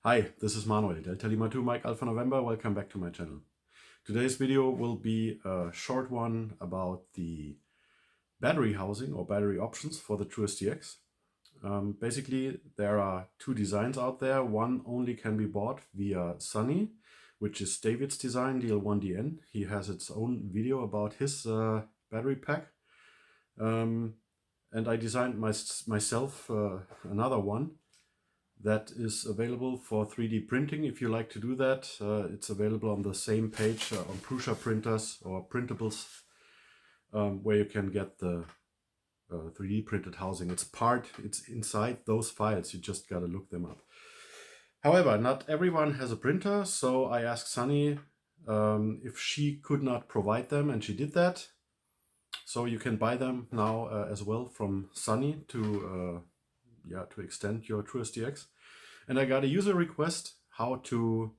Hi, this is Manuel, Delta Lima 2 Mike Alpha November. Welcome back to my channel. Today's video will be a short one about the battery housing or battery options for the uSDX. Basically, there are two designs out there. One only can be bought via Sunny, which is David's design, DL1DN. He has its own video about his battery pack. And I designed myself another one that is available for 3D printing. If you like to do that, it's available on the same page on Prusa printers or printables, where you can get the 3D printed housing. It's inside those files. You just gotta look them up. However, not everyone has a printer, so I asked Sunny if she could not provide them, and she did that. So you can buy them now as well from Sunny to extend your uSDX. And I got a user request how to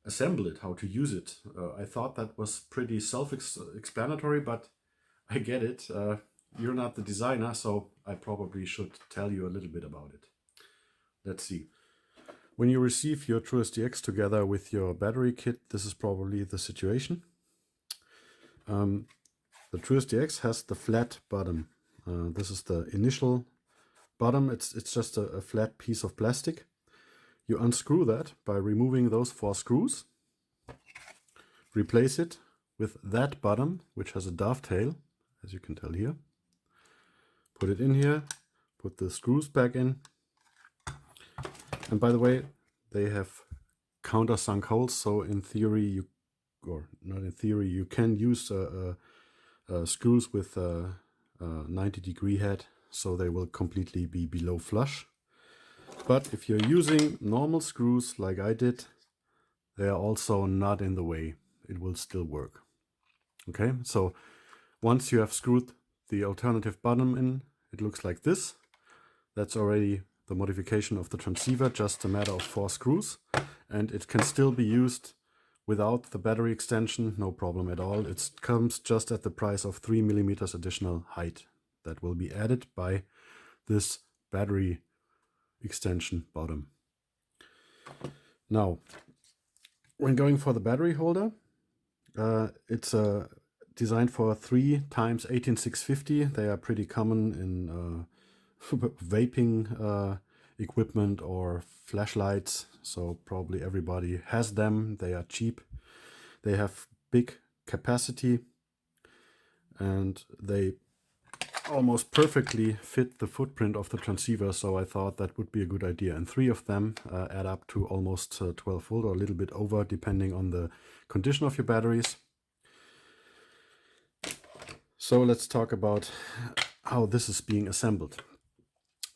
assemble it, how to use it. I thought that was pretty self-explanatory, but I get it. You're not the designer, so I probably should tell you a little bit about it. Let's see. When you receive your uSDX together with your battery kit, this is probably the situation. The uSDX has the flat bottom. This is the initial bottom. It's just a flat piece of plastic. You unscrew that by removing those 4 screws. Replace it with that bottom, which has a dovetail, as you can tell here. Put it in here, put the screws back in. And by the way, they have countersunk holes, so in theory, you can use screws with a 90-degree head, so they will completely be below flush. But if you're using normal screws like I did, they are also not in the way. It will still work. Okay, so once you have screwed the alternative bottom in, it looks like this. That's already the modification of the transceiver, just a matter of 4 screws. And it can still be used without the battery extension, no problem at all. It comes just at the price of 3 millimeters additional height that will be added by this battery extension bottom. Now, when going for the battery holder, it's designed for 3 x 18650. They are pretty common in vaping equipment or flashlights, so probably everybody has them. They are cheap, they have big capacity, and they almost perfectly fit the footprint of the transceiver, so I thought that would be a good idea. And 3 of them add up to almost 12 volt or a little bit over, depending on the condition of your batteries. So let's talk about how this is being assembled.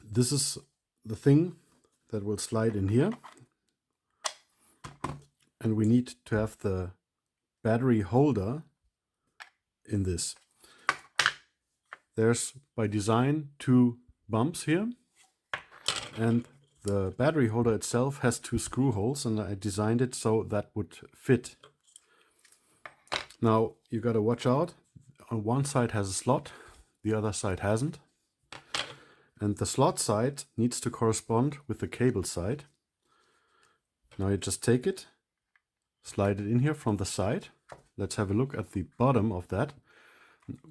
This is the thing that will slide in here, and we need to have the battery holder in this. There's by design 2 bumps here, and the battery holder itself has 2 screw holes, and I designed it so that would fit. Now you got to watch out. On one side has a slot, the other side hasn't. And the slot side needs to correspond with the cable side. Now you just take it, slide it in here from the side. Let's have a look at the bottom of that.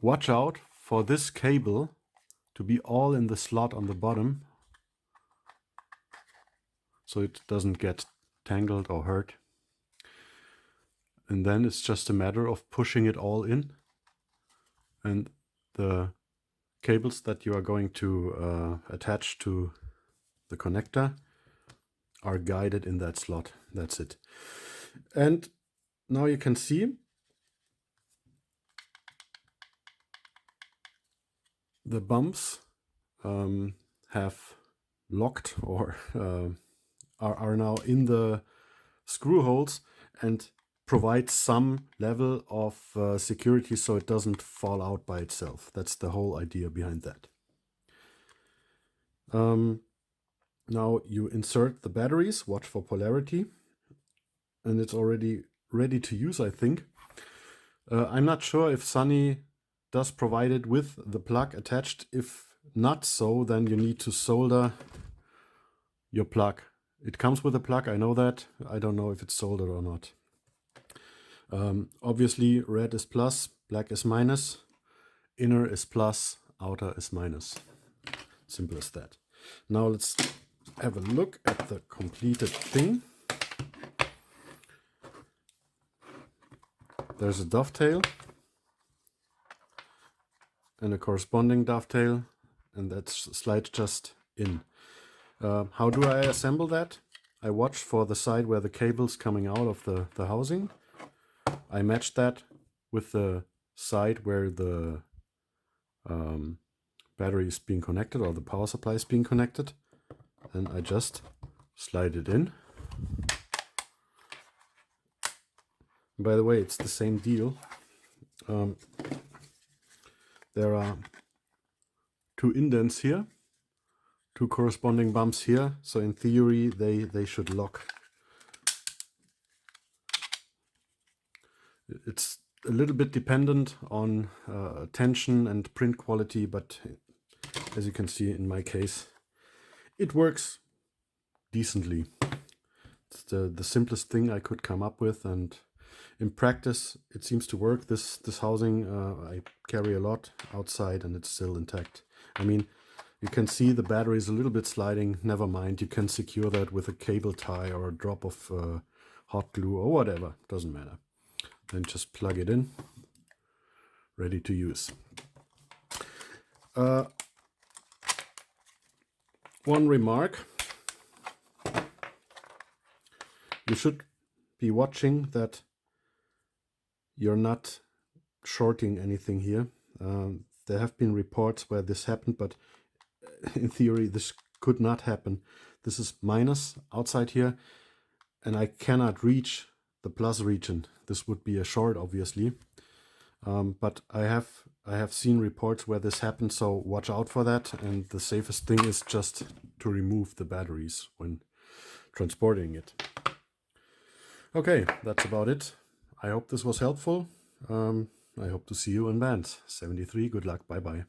Watch out for this cable to be all in the slot on the bottom, so it doesn't get tangled or hurt. And then it's just a matter of pushing it all in, and the cables that you are going to attach to the connector are guided in that slot. That's it. And now you can see the bumps have locked or are now in the screw holes and provide some level of security so it doesn't fall out by itself. That's the whole idea behind that. Now you insert the batteries, watch for polarity, and it's already ready to use, I think. I'm not sure if Sunny does provide it with the plug attached. If not so, then you need to solder your plug It comes with a plug, I know that. I don't know if it's soldered or not. Obviously red is plus, black is minus, inner is plus, outer is minus. Simple as that. Now let's have a look at the completed thing. There's a dovetail and a corresponding dovetail, and that slides just in. How do I assemble that? I watch for the side where the cable's coming out of the housing. I match that with the side where the battery is being connected, or the power supply is being connected. Then I just slide it in. By the way, it's the same deal. There are 2 indents here, 2 corresponding bumps here, so in theory they should lock. It's a little bit dependent on tension and print quality, but as you can see in my case, it works decently. It's the simplest thing I could come up with, and in practice it seems to work. This housing I carry a lot outside and it's still intact. I mean, you can see the battery is a little bit sliding. Never mind, you can secure that with a cable tie or a drop of hot glue or whatever, doesn't matter. Then just plug it in, ready to use. One remark: you should be watching that you're not shorting anything here. There have been reports where this happened, but in theory this could not happen. This is minus outside here, and I cannot reach the plus region. This would be a short, obviously, but I have seen reports where this happened, so watch out for that. And the safest thing is just to remove the batteries when transporting it. Okay, that's about it. I hope this was helpful. I hope to see you in band 73. Good luck. Bye bye.